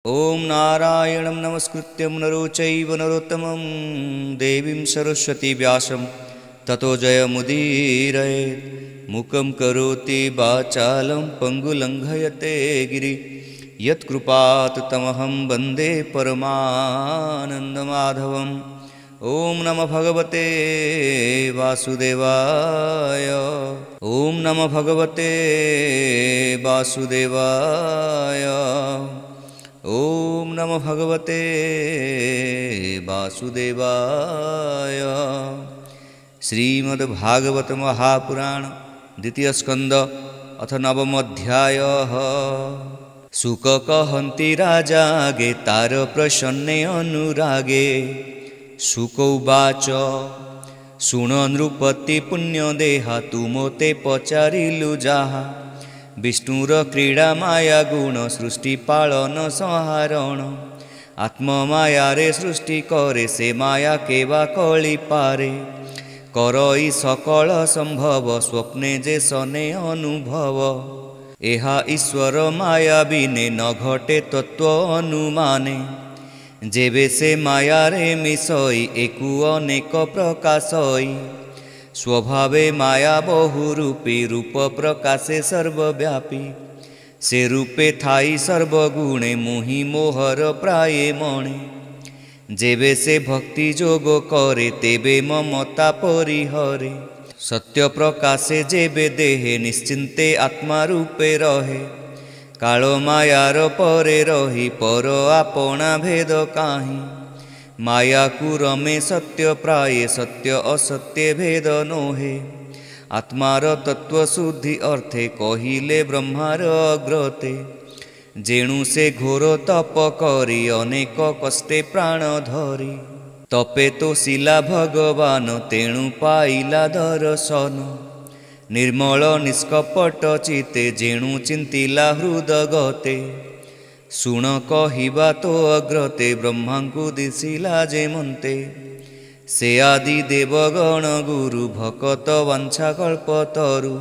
ओम नारायणं नमस्कृत्यं नरो चैव नरोत्तमं देवीं सरस्वती व्यासं ततो जयमुदीरयेत्। मूकं करोति वाचालं पङ्गुलङ्घयते गिरि यत्कृपात् तमहं वन्दे परमानन्दमाधवम्। ओम नमो भगवते वासुदेवाय। ओम नमो भगवते वासुदेवाय। ओम नमो भगवते वासुदेवाय। श्रीमद्भागवत महापुराण द्वितीय स्कंद अथ नवम अध्याय। शुक कहन्ति राजा गे तार प्रसन्ने अनुरागे। शुक उवाच शुण नृपति पुण्य देहा तु मोते पचारिलु जाहा। विष्णुर क्रीड़ा माया गुण सृष्टि पालन संहारण। आत्ममाया रे सृष्टि करे से माया केवा कली पारे। करई सकल संभव स्वप्ने जे सने अनुभव। एहा ईश्वर माया बिने न घटे तत्व अनुमाने। जेबे से माया रे मिसई एकु अनेक प्रकाशई। स्वभावे माया बहुरूपी रूप प्रकाशे सर्वव्यापी। से रूपे थाई सर्वगुणे मोहि मोहर प्राये मणे। जेबे से भक्ति जोग करे तेबे ममता परिहरे। सत्य प्रकाशे जेबे देहे निश्चिन्ते आत्मा रूपे रहे। काल मायार परे रही पर आपणा भेद काहीं। माया कुरमे सत्य प्राये सत्य असत्य भेद नोहे। आत्मार तत्व शुद्धि अर्थे कहिले ब्रह्मार अग्रते। जेणु से घोर तप करी अनेक कष्टे प्राण धरी। तपे तो शिला भगवान तेणु पाइला दर्शन। निर्मल निष्कपट चिते जेणु चिंतिला हृदगते। शुण कहिबा तो अग्रते ब्रह्मांकु दिशिला जेमन्ते। से आदि देवगण गुरु भकत वांछा कल्पतरु।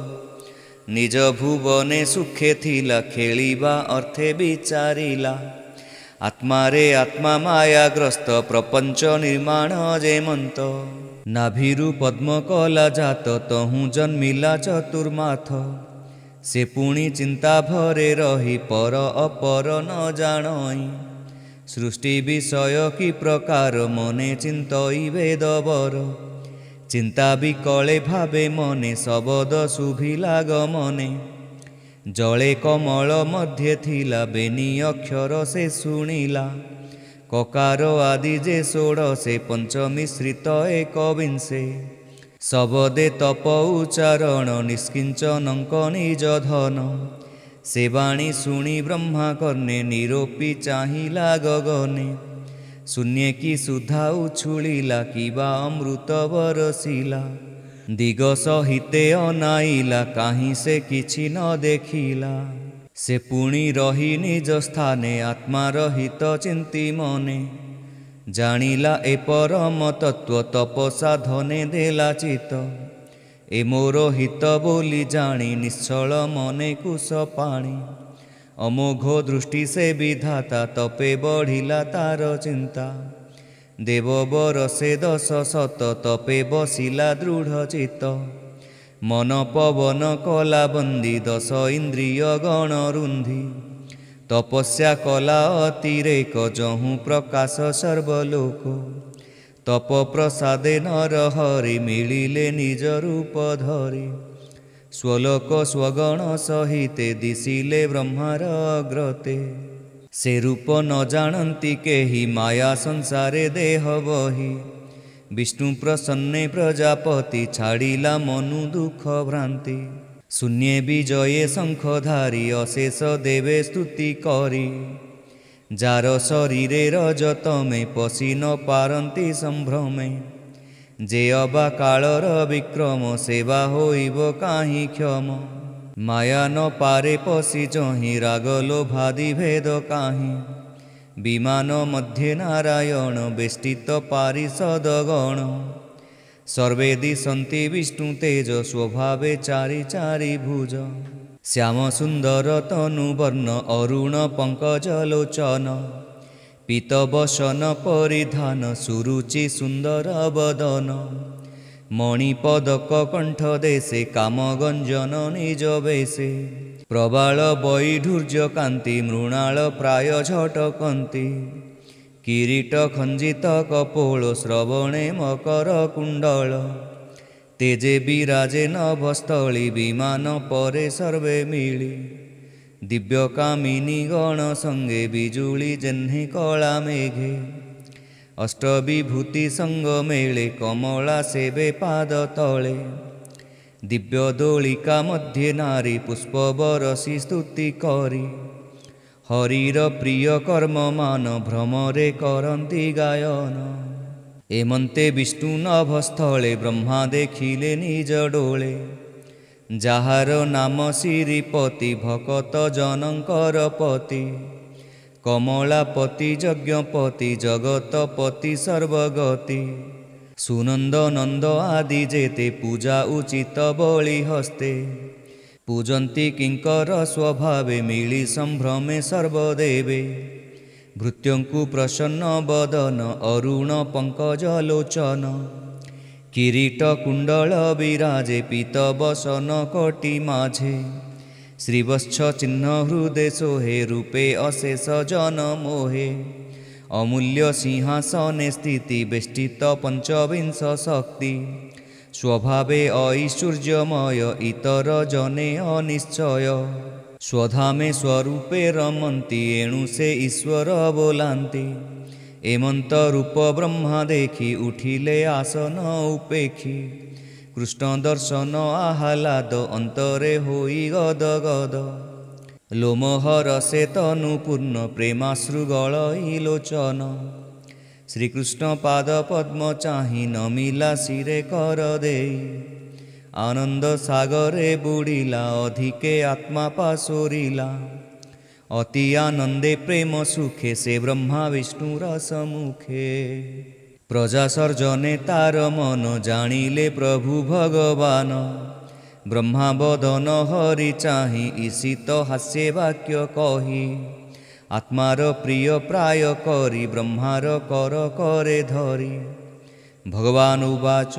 निज भुवने सुखे थिला खेलिबा अर्थे विचारिला। आत्मा रे आत्मा मायाग्रस्त प्रपंच निर्माण जेमंत। नाभिरु पद्म कला जात तहु जन्मिला चतुर्माथ। से पुणी चिंता भरे रही पर अपर न जानई। सृष्टि विषय कि प्रकार मने चिंतई वेदवर। चिंता विकले भावे मने शबद शुभिला गमने। जले कमल मध्ये थिला बेनी अक्षर से शुणिला। ककार आदि जे षोडशे पंचमिश्रित एकविंशे। सबदे तप उच्चारण निष्किंचनक निज धन। से वाणी शुणी ब्रह्मा कर्णे निरोपी चाहिला गगने। शून्य की सुधा उछुलिला किबा अमृत बरसिला। दिग सहिते अनाइला काहीं से किछि न देखिला। से पुणी रही निज स्थाने आत्मा रहित चिंती मने। जानिला ए परम तत्व तप साधने देला चित। ए मोर हित बोली जानी निश्चल मने कुश पाणी। अमोघ दृष्टि से विधाता तपे बढ़िला तार चिंता। देव बरसे 10 शत तपे बसिला दृढ़ चित। मन पवन कला बंदी 10 इंद्रिय गण रुंधी। तपस्या कला अतिरेक जहु प्रकाश सर्वलोक। तप प्रसादे नर हरि मिलिले निज रूप धरि। स्वलोक स्वगण सहिते दिशिले ब्रह्मार अग्रते। से रूप न जानती केहि माया संसारे देह बही। विष्णु प्रसन्ने प्रजापति छाड़िला मनु दुख भ्रांति। शून्ये विजये शंखधारी अशेष देवे स्तुति करी। जार शरीरे रजतमे पशि न पारंती संभ्रमे। जे अबा कालर विक्रम सेवा होइब काहीं क्षम। माया न पारे पशि जहि राग लोभादि भेद काहीं। विमान मध्ये नारायण बेष्टित पारिषदगण। सर्वे दिशन्ति विष्णु तेज स्वभावे चारि चारि भुज। श्याम सुंदर तनुवर्ण अरुण पंकजलोचन पीतवसन परिधान सुरुचि सुंदर बदन मणिपदक कंठ देशे कामगंजन निज बेशे प्रबाल वैढूर्य कांति मृणाल प्राय झटकंती किरीट खंजित कपोल श्रवणे मकर कुंडल तेजे विराजे नभस्थली विमान परे सर्वे मिली दिव्य कामिनी गण संगे बिजुली जेह्ने कला मेघे अष्टविभूति संग मेले कमला सेवे पाद तले दिव्य दोलिका मध्ये नारी पुष्प बरसी स्तुति करी हरिर प्रिय कर्म मान भ्रमरे करंती गायन एमंते विष्णु नभस्थले ब्रह्मा देखिले निज डोले जाहार नाम श्रीपति भकत जनकर पति कमलापति यज्ञपति जगतपति सर्वगति सुनंद नंद आदि जेते पूजा उचित बलि हस्ते पूजन्ति किंकर स्वभावे मिली संभ्रमे सर्वदेवे भृत्यंकु प्रसन्न बदन अरुण पंकजलोचन किरीट कुंडल विराजे पीतवसन कोटि माझे श्रीवत्स चिन्ह हृदय सोहे रूपे अशेष जन मोहे अमूल्य सिंहासने स्थिति बेष्टित पंचविंश शक्ति स्वभावे ऐश्वर्यमय इतर जने अनिश्चय स्वधामे स्वरूपे रमन्ति एणु से ईश्वर बोलांति एमंत रूप ब्रह्मा देखी उठिले आसन उपेक्षी कृष्ण दर्शन आह्लाद अंतरे होई गद गद लोमहर से तनुपूर्ण प्रेमाश्रु गलई लोचन श्रीकृष्ण पाद पद्म चाहि नमिला शिरे कर देई आनंद सागरे बुड़िला अधिके आत्मा पाशोरिला अति आनंदे प्रेम सुखे से ब्रह्मा विष्णु रसमुखे प्रजा सर्जने तार मन जानिले प्रभु भगवान ब्रह्मा बदन हरि चाहि ईशित हास्य वाक्य कही आत्मार प्रिय प्राय करी ब्रह्मार कर करे धरी भगवान उवाच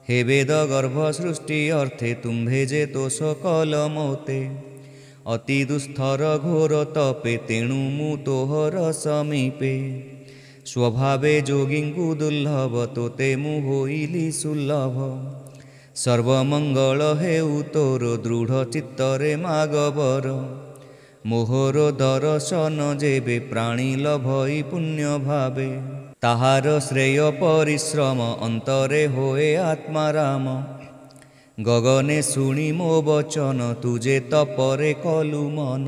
हे वेद गर्भ सृष्टि अर्थे तुम्भे जे तो सकल मोते अति दुस्तर घोर तपे तेणु मु तोहर समीपे स्वभावे जोगिंकु दुर्लभ तोते मु होइली सुलभ सर्वमंगल हेउ तोर दृढ़ चित्तरे मागबर मोहर दर्शन जेबे प्राणी लभई पुण्य भावे ताहार श्रेय परिश्रम अंतरे होए आत्माराम गगने शुणी मो वचन तुझे तपरे कलु मन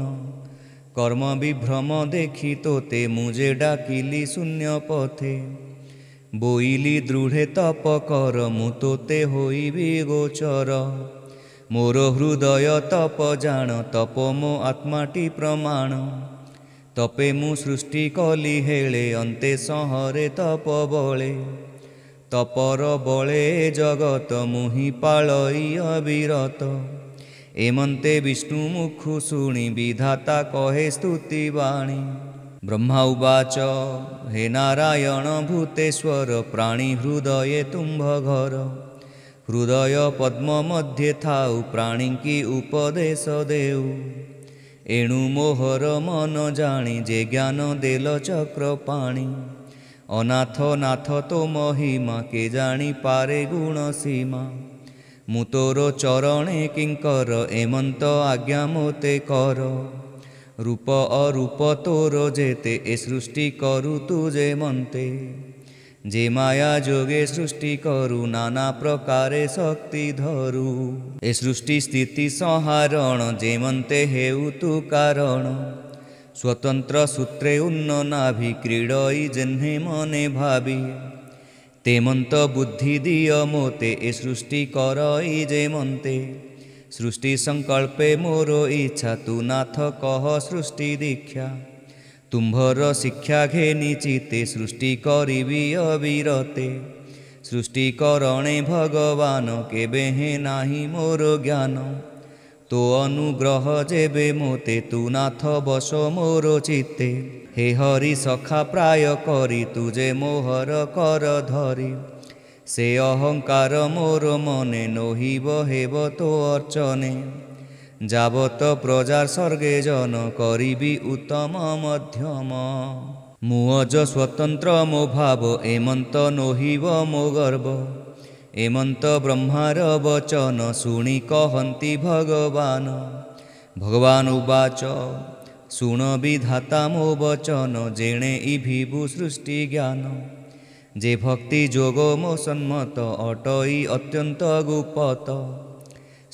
कर्म विभ्रम देखी तोते मुझे डाकिली शून्य पथे बोइली दृढ़े तप कर मु तोते होइबी गोचर मोर हृदय तप जान तप मो आत्माटी प्रमाण तपे मु सृष्टि कली हेले अंते सहरे तप बले तपर बले जगत मुहि पालई अविरत एमंते विष्णु मुखु शुणी विधाता कहे स्तुति वाणी ब्रह्मा उवाच हे नारायण भूतेश्वर प्राणी हृदये तुम्भ घर हृदय पद्म मध्ये थाउ प्राणी की उपदेश देउ एणु मोहर मन जानी जे ज्ञान देल चक्र पाणी अनाथ नाथ तो महिमा के जानी पारे गुण सीमा मु तोर चरणे किंकर एमंत आज्ञा मोते कर रूप अरूप तोर जेते ए सृष्टि करू तुजे मंते जे माया जोगे सृष्टि करू नाना प्रकारे शक्ति धरू ए सृष्टि स्थिति संहारण जेमंते हेउ तु कारण स्वतंत्र सूत्रे उन्न नाभि क्रीडई जेह्ने मने भाबी तेमंत बुद्धि दिय मोते ए सृष्टि करई जेमंते सृष्टि संकल्पे मोर इच्छा तु नाथ कह सृष्टि दीक्षा तुम्भर शिक्षा घेनी चिते सृष्टि करिबी अविरते सृष्टि करणे भगवान केबे हे नाही मोर ज्ञान तो अनुग्रह जेबे मोते तू नाथ बस मोर चित्ते हे हरि सखा प्राय करी तुझे मोहर कर धरी से अहंकार मोर मने नहिब हेब तो अर्चने যাবত প্রজার স্বর্গে জন করিবি উত্তম মধ্যম মু অজ স্বতন্ত্র মো ভাব এমন্ত নহিব মো গর্ব এমন্ত ব্রহ্মার বচন শুনি কহন্তি ভগবান ভগবান উবাচ শুণ বিধাতা মো বচন জেণে ইভিবু সৃষ্টি জ্ঞান যে ভক্তি যোগ মো সন্মত অটই অত্যন্ত গুপত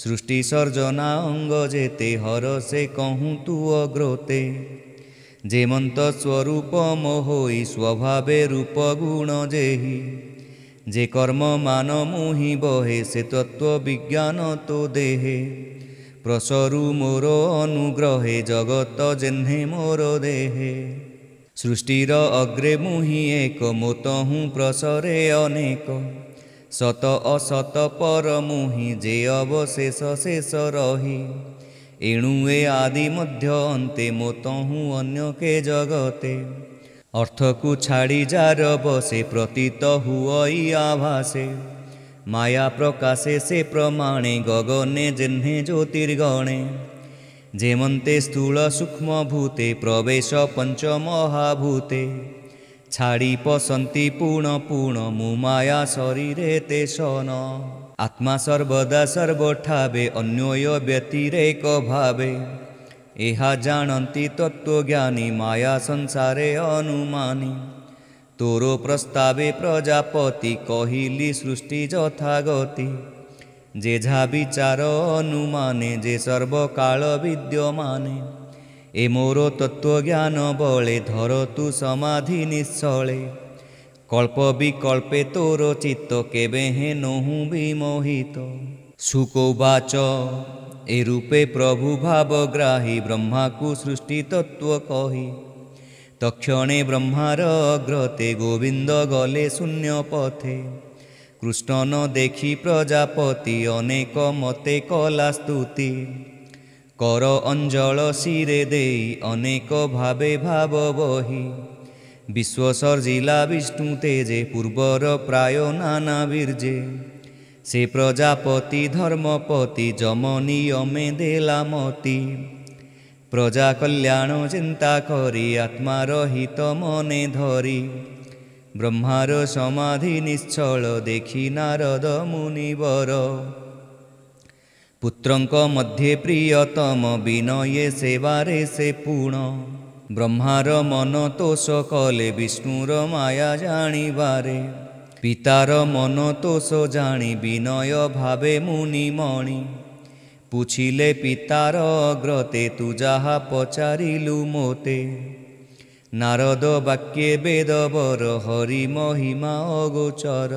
सृष्टि सर्जना अंग जेते हर से कहूँ तू अग्रते जेमंत स्वरूप मोहि स्वभावे रूप गुण जेहि जे कर्म मान मुहि बहे से तत्व विज्ञान तो देहे प्रसरु मोर अनुग्रहे जगत जेन्हे मोर देहे सृष्टिर अग्रे मुहि एक मोतहूँ प्रसरे अनेक सत असत पर मुहि जे अवशेष शेष रही एणु ए आदि मध्य अंते मोतहूँ अन्य के जगते अर्थ को छाड़ी जार बसे प्रतीत हुई आभासे माया प्रकाशे से प्रमाणे गगने जेन्हे ज्योतिर्गणे जेमंते स्थूल सूक्ष्म भूते प्रवेश पंच महाभूते छाड़ी पसंती पूर्ण पूर्ण मुमाया शरीरे ते शन आत्मा सर्वदा सर्वठावे अन्योय व्यतिरेक भावे एहा जानती तत्वज्ञानी माया संसारे अनुमानी तोरो प्रस्तावे प्रजापति कहिली सृष्टि यथागति जेझा विचार अनुमाने जे सर्वकाल विद्यमाने ए मोर तत्वज्ञान बले धर तु समाधि निश्चले कल्प विकल्पे तोर चित्त केबे हे नहु विमोहित शुकोवाच ए रूपे प्रभु भावग्राही ब्रह्मा को सृष्टि तत्व कही तक्षणे ब्रह्मार अग्रते गोविंद गले शून्य पथे कृष्ण न देखी प्रजापति अनेक मते कला स्तुति कर अंजल शिरे देई अनेक भावे भाव बही विश्व सर्जिला विष्णु तेजे पूर्वर प्राय नाना बीर्जे से प्रजापति धर्मपति जम नियमे देला मति प्रजा कल्याण चिंता करी आत्मार हित मने धरी ब्रह्मार समाधि निश्चल देखी नारद मुनिवर पुत्रंक मध्ये प्रियतम विनये सेवारे से पूर्ण ब्रह्मार मन तोष कले विष्णुर माया जानिबारे पितार मन तोष जानी विनय भावे मुनिमणि पूछिले पितार अग्रते तू जाहा पचारिलु मोते नारद वाक्ये वेदवर हरि महिमा अगोचर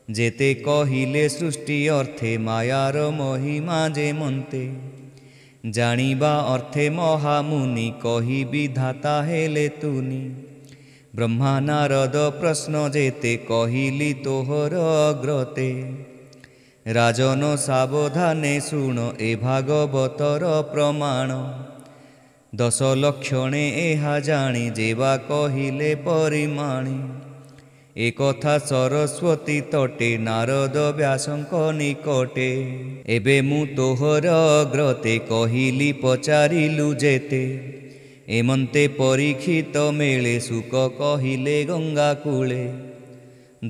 जेते कहिले सृष्टि अर्थे मायार महिमा जे मन्ते जानिबा अर्थे महामुनि कही विधाता हेले तुनि ब्रह्मा नारद प्रश्न जेते कहिली तोहर अग्रते राजन सावधाने शुण ए भागवतर प्रमाण 10 लक्षणे एहा जानी जेवा कहिले परिमाणी एकथा सरस्वती तटे नारद व्यासंक निकटे एबे मु तोहर अग्रते कहिली पचारिलु जेते एमंते परीक्षित मेले सुक कहिले गंगा कूले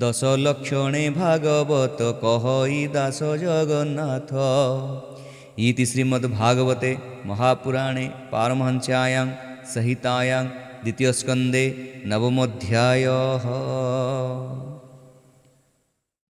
10 लक्षणे भागवत कहई दास जगन्नाथ। इति श्रीमद्भागवते महापुराणे पारमहंस्यायां संहितायां द्वितीयस्कन्धे नवमोऽध्यायः।